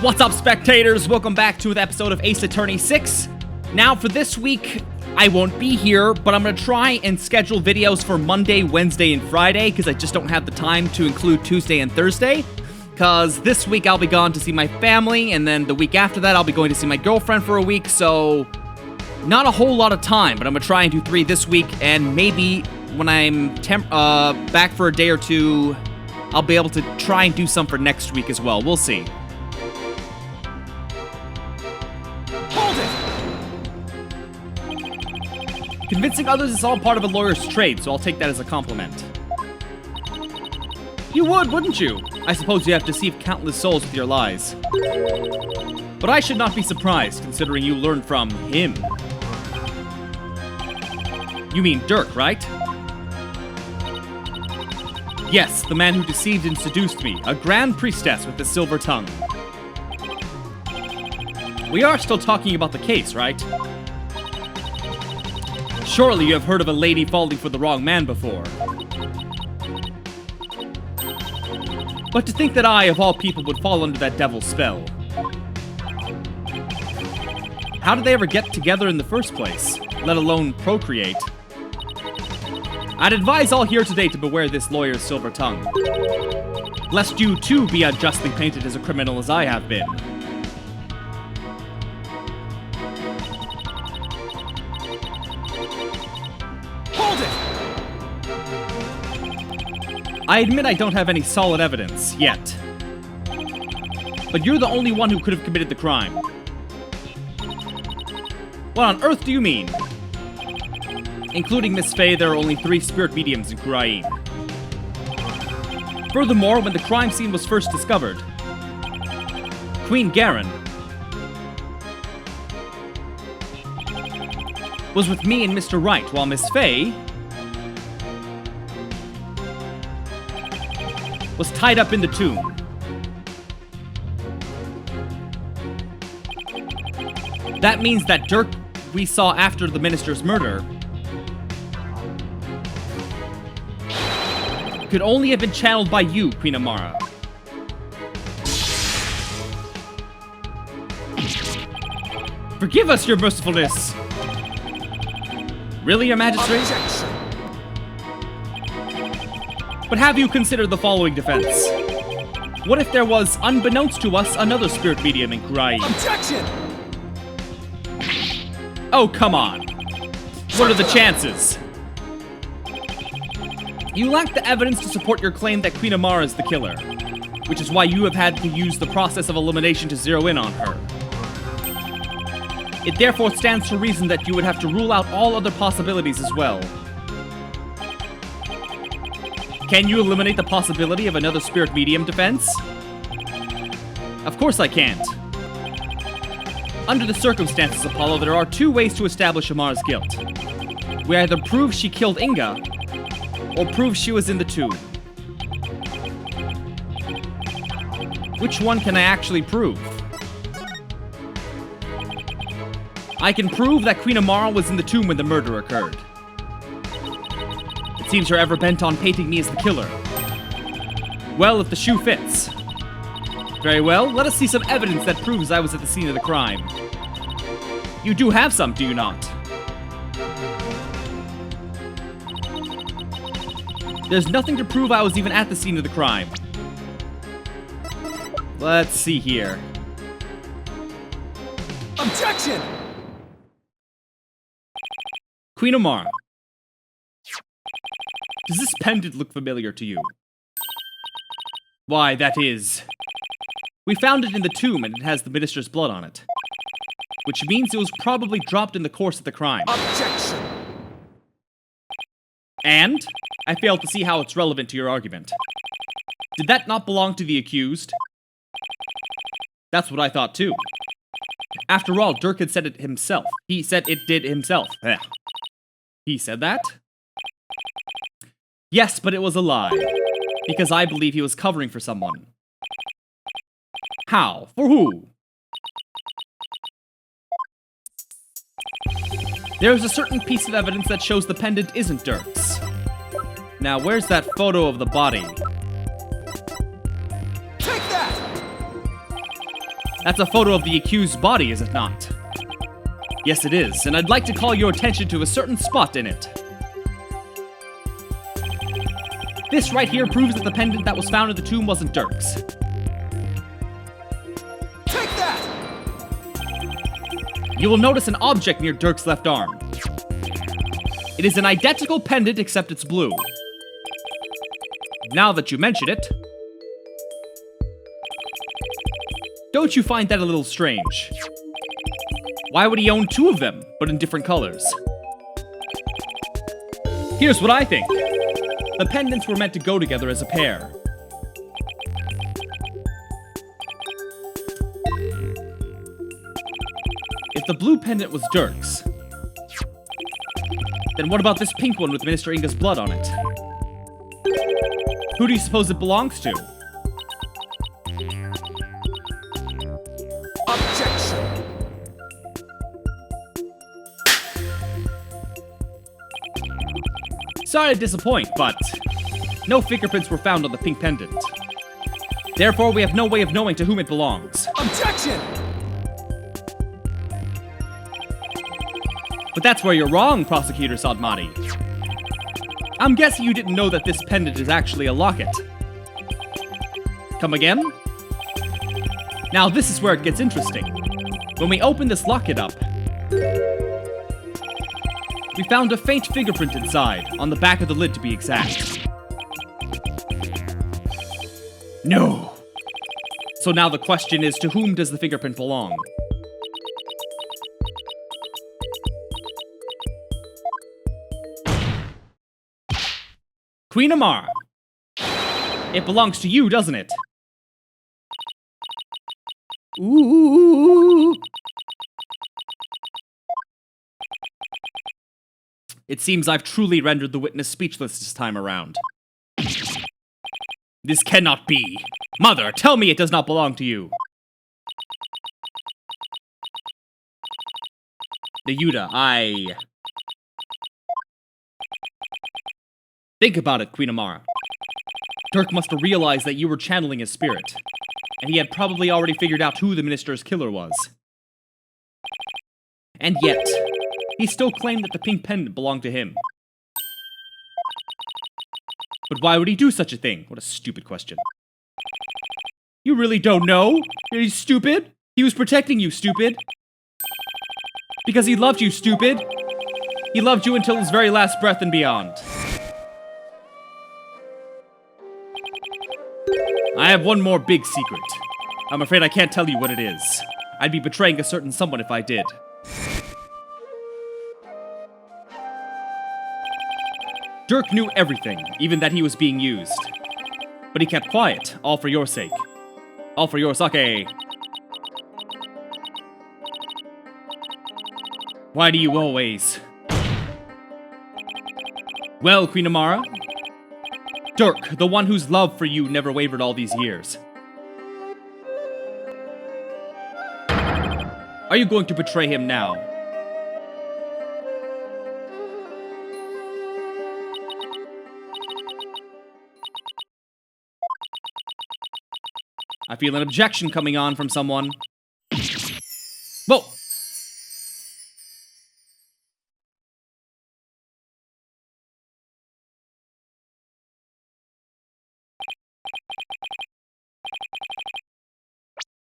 What's up, spectators? Welcome back to an episode of Ace Attorney 6. Now, for this week, I won't be here, but I'm going to try and schedule videos for Monday, Wednesday, and Friday, because I just don't have the time to include Tuesday and Thursday. Because this week I'll be gone to see my family, and then the week after that I'll be going to see my girlfriend for a week, so not a whole lot of time, but I'm going to try and do 3 this week, and maybe when I'm back for a day or two, I'll be able to try and do some for next week as well. We'll see. Convincing others is all part of a lawyer's trade, so I'll take that as a compliment. You would, wouldn't you? I suppose you have deceived countless souls with your lies. But I should not be surprised, considering you learned from him. You mean Dirk, right? Yes, the man who deceived and seduced me, a grand priestess with a silver tongue. We are still talking about the case, right? Surely you have heard of a lady falling for the wrong man before. But to think that I, of all people, would fall under that devil's spell. How did they ever get together in the first place, let alone procreate? I'd advise all here today to beware this lawyer's silver tongue, lest you too be unjustly painted as a criminal as I have been. I admit I don't have any solid evidence, yet. But you're the only one who could have committed the crime. What on earth do you mean? Including Miss Faye, there are only 3 spirit mediums in Kurain. Furthermore, when the crime scene was first discovered, Queen Garen was with me and Mr. Wright, while Miss Faye was tied up in the tomb. That means that Dirk we saw after the minister's murder could only have been channeled by you, Queen Amara. Forgive us, your mercifulness. Really, your magistrate? Objection. But have you considered the following defense? What if there was, unbeknownst to us, another spirit medium in Kurai? Objection! Oh, come on. What are the chances? You lack the evidence to support your claim that Queen Amara is the killer, which is why you have had to use the process of elimination to zero in on her. It therefore stands to reason that you would have to rule out all other possibilities as well. Can you eliminate the possibility of another spirit medium defense? Of course I can't. Under the circumstances, Apollo, there are 2 ways to establish Amara's guilt. We either prove she killed Inga, or prove she was in the tomb. Which one can I actually prove? I can prove that Queen Amara was in the tomb when the murder occurred. It seems you're ever bent on painting me as the killer. Well, if the shoe fits. Very well, let us see some evidence that proves I was at the scene of the crime. You do have some, do you not? There's nothing to prove I was even at the scene of the crime. Let's see here. Objection! Queen Amara. Does this pendant look familiar to you? Why, that is... We found it in the tomb and it has the minister's blood on it. Which means it was probably dropped in the course of the crime. Objection! And? I fail to see how it's relevant to your argument. Did that not belong to the accused? That's what I thought too. After all, Dirk had said it himself. He said it did himself. Ugh. He said that? Yes, but it was a lie. Because I believe he was covering for someone. How? For who? There is a certain piece of evidence that shows the pendant isn't Dirk's. Now, where's that photo of the body? Take that! That's a photo of the accused's body, is it not? Yes, it is, and I'd like to call your attention to a certain spot in it. This right here proves that the pendant that was found in the tomb wasn't Dirk's. Take that! You will notice an object near Dirk's left arm. It is an identical pendant except it's blue. Now that you mention it, don't you find that a little strange? Why would he own two of them, but in different colors? Here's what I think. The pendants were meant to go together as a pair. If the blue pendant was Dirk's, then what about this pink one with Minister Inga's blood on it? Who do you suppose it belongs to? Objection! Sorry to disappoint, but no fingerprints were found on the pink pendant. Therefore, we have no way of knowing to whom it belongs. Objection! But that's where you're wrong, Prosecutor Sadmati. I'm guessing you didn't know that this pendant is actually a locket. Come again? Now this is where it gets interesting. When we open this locket up, we found a faint fingerprint inside, on the back of the lid to be exact. No! So now the question is, to whom does the fingerprint belong? Queen Amara. It belongs to you, doesn't it? Ooh. It seems I've truly rendered the witness speechless this time around. This cannot be. Mother, tell me it does not belong to you. The Yuta, Think about it, Queen Amara. Dirk must have realized that you were channeling his spirit, and he had probably already figured out who the minister's killer was. And yet, he still claimed that the pink pendant belonged to him. But why would he do such a thing? What a stupid question. You really don't know? He's stupid? He was protecting you, stupid. Because he loved you, stupid. He loved you until his very last breath and beyond. I have one more big secret. I'm afraid I can't tell you what it is. I'd be betraying a certain someone if I did. Dirk knew everything, even that he was being used. But he kept quiet, all for your sake. All for your sake. Why do you always... Well, Queen Amara? Dirk, the one whose love for you never wavered all these years. Are you going to betray him now? I feel an objection coming on from someone. Whoa!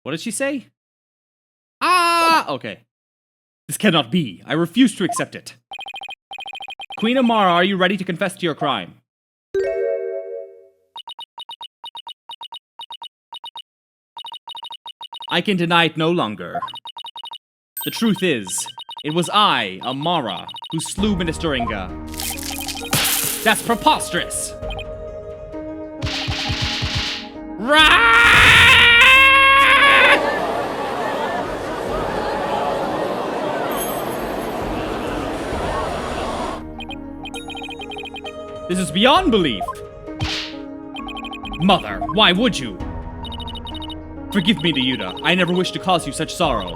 What did she say? Ah! Okay. This cannot be. I refuse to accept it. Queen Amara, are you ready to confess to your crime? I can deny it no longer. The truth is, it was I, Amara, who slew Minister Inga. That's preposterous! This is beyond belief! Mother, why would you? Forgive me, Ryuta. I never wished to cause you such sorrow.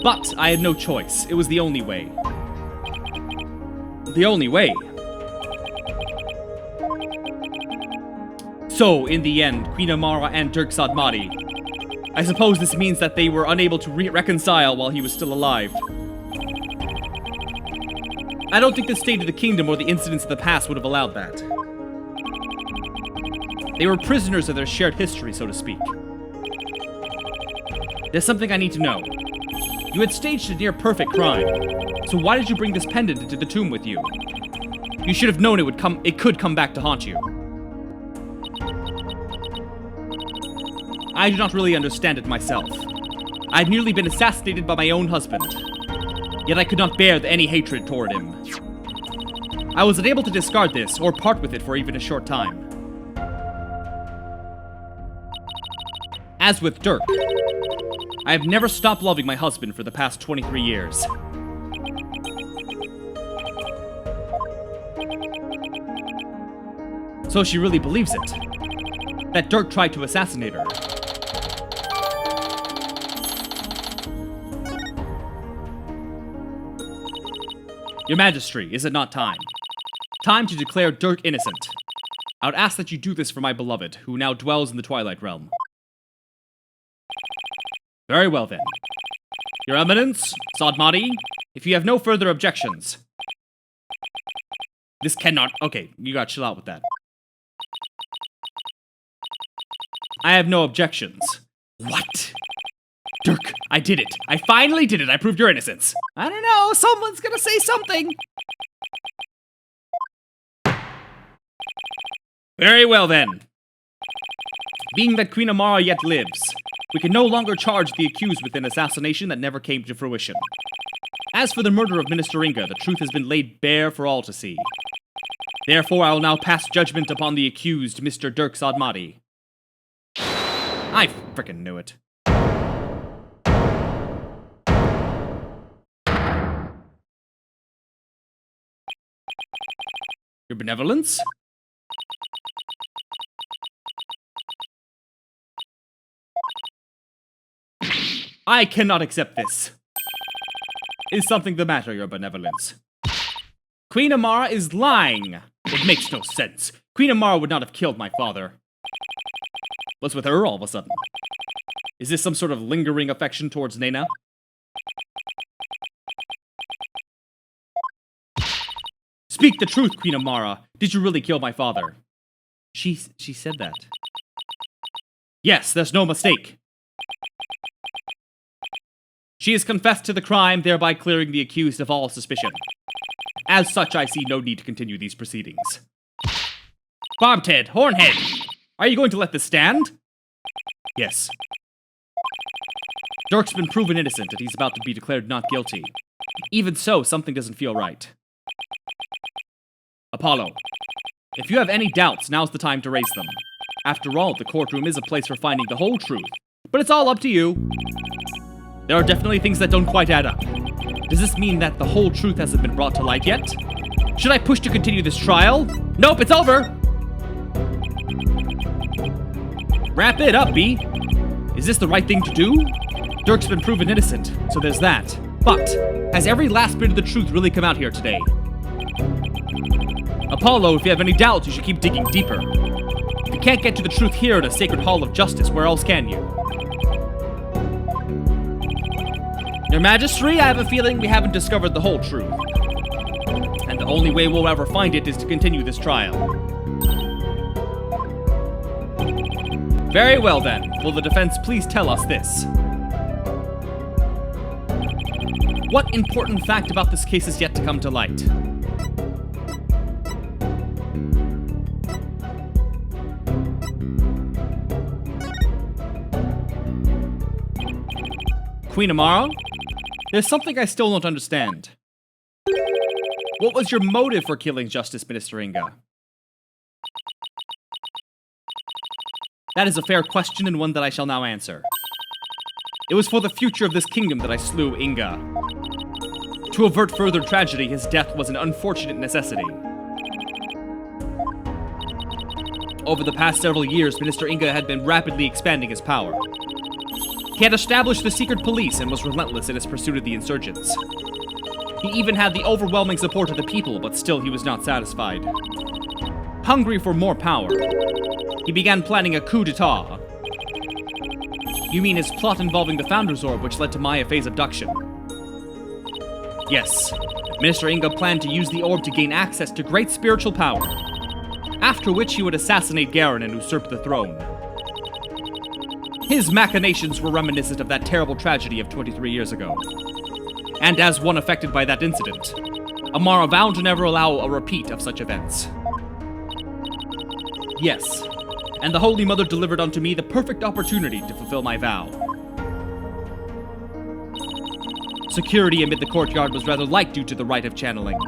But I had no choice. It was the only way. The only way? So, in the end, Queen Amara and Dirk Sadmati, I suppose this means that they were unable to reconcile while he was still alive. I don't think the state of the kingdom or the incidents of the past would have allowed that. They were prisoners of their shared history, so to speak. There's something I need to know. You had staged a near-perfect crime, so why did you bring this pendant into the tomb with you? You should have known it could come back to haunt you. I do not really understand it myself. I had nearly been assassinated by my own husband, yet I could not bear any hatred toward him. I was unable to discard this, or part with it for even a short time. As with Dirk, I have never stopped loving my husband for the past 23 years. So she really believes it, that Dirk tried to assassinate her. Your Majesty, is it not time? Time to declare Dirk innocent. I would ask that you do this for my beloved, who now dwells in the Twilight Realm. Very well then. Your Eminence, Sadmati, if you have no further objections. This cannot... Okay, you gotta chill out with that. I have no objections. What? Dirk, I did it. I finally did it. I proved your innocence. I don't know, someone's gonna say something. Very well then. Being that Queen Amara yet lives, we can no longer charge the accused with an assassination that never came to fruition. As for the murder of Minister Inga, the truth has been laid bare for all to see. Therefore, I will now pass judgment upon the accused, Mr. Dirk Sadmati. I frickin' knew it. Your benevolence? I cannot accept this. Is something the matter, your benevolence? Queen Amara is lying. It makes no sense. Queen Amara would not have killed my father. What's with her all of a sudden? Is this some sort of lingering affection towards Nena? Speak the truth, Queen Amara. Did you really kill my father? She said that. Yes, there's no mistake. She has confessed to the crime, thereby clearing the accused of all suspicion. As such, I see no need to continue these proceedings. Bobhead, Hornhead, are you going to let this stand? Yes. Dirk's been proven innocent, and he's about to be declared not guilty. Even so, something doesn't feel right. Apollo, if you have any doubts, now's the time to raise them. After all, the courtroom is a place for finding the whole truth. But it's all up to you. There are definitely things that don't quite add up. Does this mean that the whole truth hasn't been brought to light yet? Should I push to continue this trial? Nope, it's over! Wrap it up, B. Is this the right thing to do? Dirk's been proven innocent, so there's that. But, has every last bit of the truth really come out here today? Apollo, if you have any doubts, you should keep digging deeper. If you can't get to the truth here in a sacred hall of justice, where else can you? Your Majesty, I have a feeling we haven't discovered the whole truth. And the only way we'll ever find it is to continue this trial. Very well then. Will the defense please tell us this? What important fact about this case is yet to come to light? Queen Amara? There's something I still don't understand. What was your motive for killing Justice Minister Inga? That is a fair question and one that I shall now answer. It was for the future of this kingdom that I slew Inga. To avert further tragedy, his death was an unfortunate necessity. Over the past several years, Minister Inga had been rapidly expanding his power. He had established the secret police and was relentless in his pursuit of the insurgents. He even had the overwhelming support of the people, but still he was not satisfied. Hungry for more power, he began planning a coup d'etat. You mean his plot involving the Founder's Orb, which led to Mayafei's abduction? Yes. Minister Inga planned to use the orb to gain access to great spiritual power, after which he would assassinate Garen and usurp the throne. His machinations were reminiscent of that terrible tragedy of 23 years ago. And as one affected by that incident, Amara vowed to never allow a repeat of such events. Yes, and the Holy Mother delivered unto me the perfect opportunity to fulfill my vow. Security amid the courtyard was rather light due to the rite of channeling,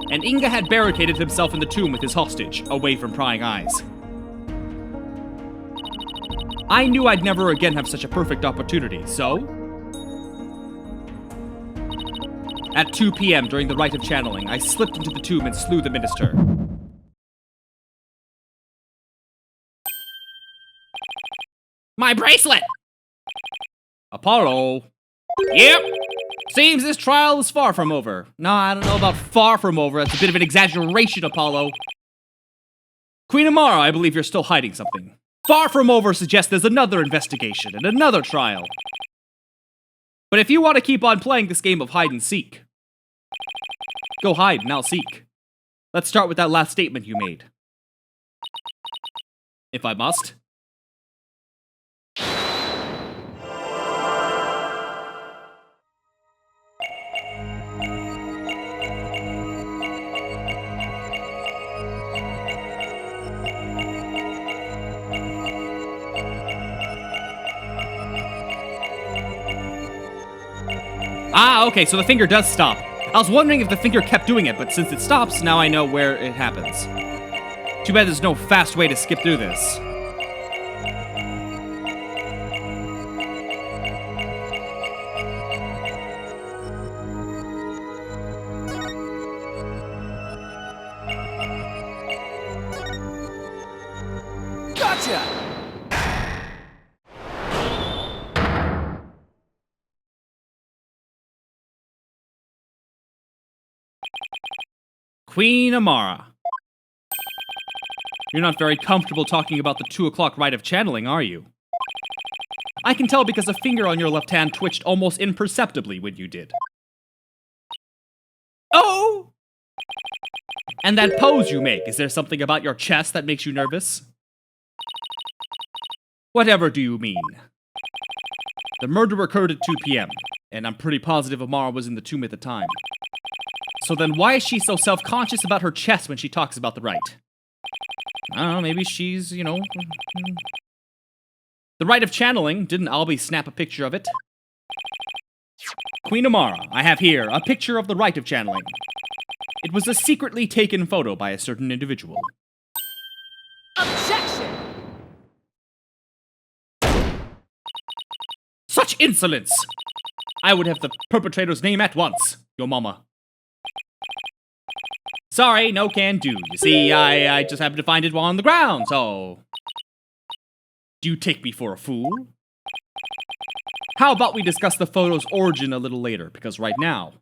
and Inga had barricaded himself in the tomb with his hostage, away from prying eyes. I knew I'd never again have such a perfect opportunity, so... At 2 p.m. during the rite of channeling, I slipped into the tomb and slew the minister. My bracelet! Apollo. Yep. Seems this trial is far from over. No, I don't know about far from over. That's a bit of an exaggeration, Apollo. Queen Amara, I believe you're still hiding something. Far from over suggests there's another investigation and another trial. But if you want to keep on playing this game of hide and seek, go hide and I'll seek. Let's start with that last statement you made. If I must. Ah, okay, so the finger does stop. I was wondering if the finger kept doing it, but since it stops, now I know where it happens. Too bad there's no fast way to skip through this. Gotcha! Queen Amara. You're not very comfortable talking about the 2 o'clock rite of channeling, are you? I can tell because a finger on your left hand twitched almost imperceptibly when you did. Oh! And that pose you make, is there something about your chest that makes you nervous? Whatever do you mean? The murder occurred at 2 p.m., and I'm pretty positive Amara was in the tomb at the time. So then why is she so self-conscious about her chest when she talks about the rite? I don't know, maybe she's, you know... The rite of channeling, didn't Alibis snap a picture of it? Queen Amara, I have here a picture of the rite of channeling. It was a secretly taken photo by a certain individual. Objection! Such insolence! I would have the perpetrator's name at once, your mama. Sorry, no can do. You see, I just happened to find it while on the ground, so... Do you take me for a fool? How about we discuss the photo's origin a little later, because right now...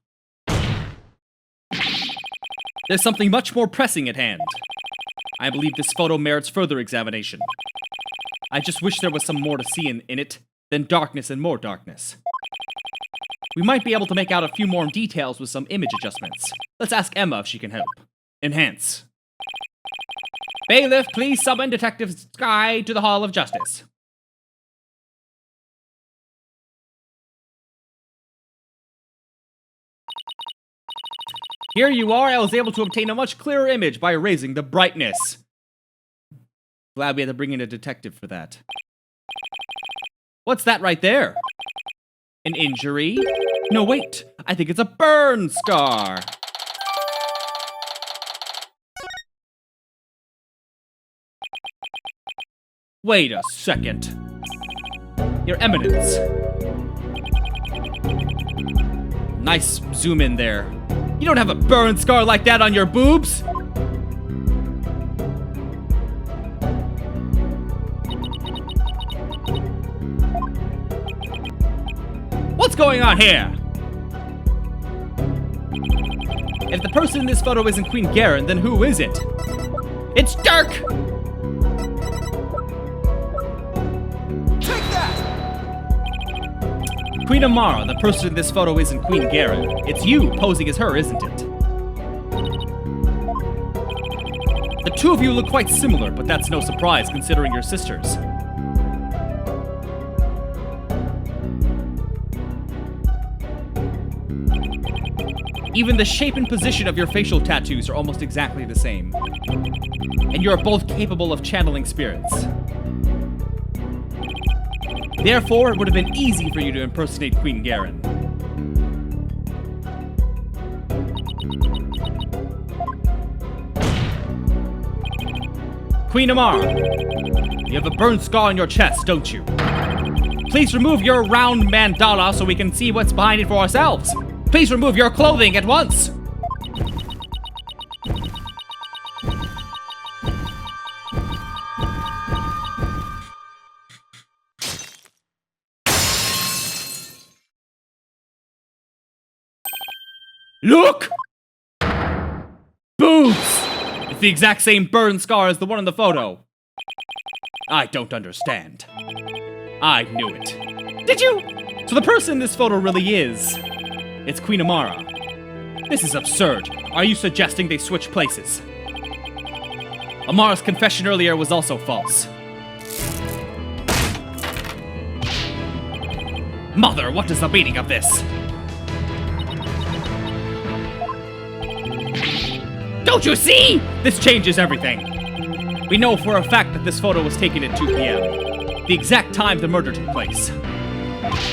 There's something much more pressing at hand. I believe this photo merits further examination. I just wish there was some more to see in it than darkness and more darkness. We might be able to make out a few more details with some image adjustments. Let's ask Emma if she can help. Enhance. Bailiff, please summon Detective Sky to the Hall of Justice. Here you are. I was able to obtain a much clearer image by raising the brightness. Glad we had to bring in a detective for that. What's that right there? An injury? No, wait. I think it's a burn scar. Wait a second. Your Eminence. Nice zoom in there. You don't have a burn scar like that on your boobs! What's going on here? If the person in this photo isn't Queen Garen, then who is it? It's Dirk! Take that! Queen Amara, the person in this photo isn't Queen Garen. It's you posing as her, isn't it? The two of you look quite similar, but that's no surprise considering you're sisters. Even the shape and position of your facial tattoos are almost exactly the same. And you're both capable of channeling spirits. Therefore, it would have been easy for you to impersonate Queen Garen. Queen Amara, you have a burn scar on your chest, don't you? Please remove your round mandala so we can see what's behind it for ourselves. Please remove your clothing at once. Look! Boobs! It's the exact same burn scar as the one in the photo. I don't understand. I knew it. Did you? So the person in this photo really is... It's Queen Amara. This is absurd. Are you suggesting they switch places? Amara's confession earlier was also false. Mother, what is the meaning of this? Don't you see? This changes everything. We know for a fact that this photo was taken at 2 p.m. The exact time the murder took place.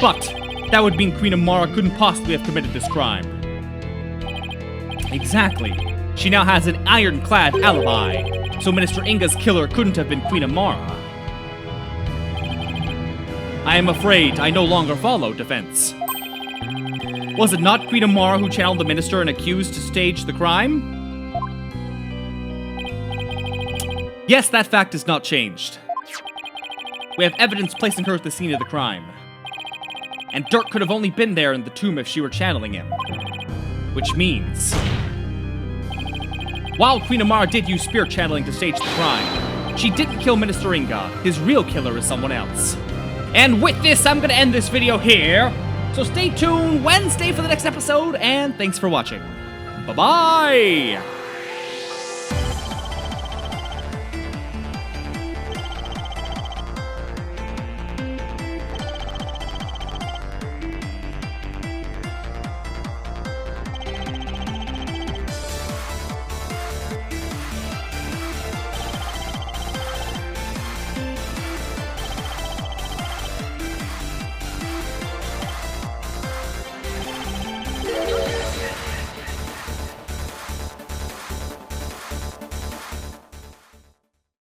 But that would mean Queen Amara couldn't possibly have committed this crime. Exactly. She now has an ironclad alibi, so Minister Inga's killer couldn't have been Queen Amara. I am afraid I no longer follow defense. Was it not Queen Amara who channeled the minister and accused to stage the crime? Yes, that fact has not changed. We have evidence placing her at the scene of the crime. And Dirk could have only been there in the tomb if she were channeling him. Which means... While Queen Amara did use spirit channeling to stage the crime, she didn't kill Minister Inga. His real killer is someone else. And with this, I'm gonna end this video here. So stay tuned Wednesday for the next episode, and thanks for watching. Bye-bye!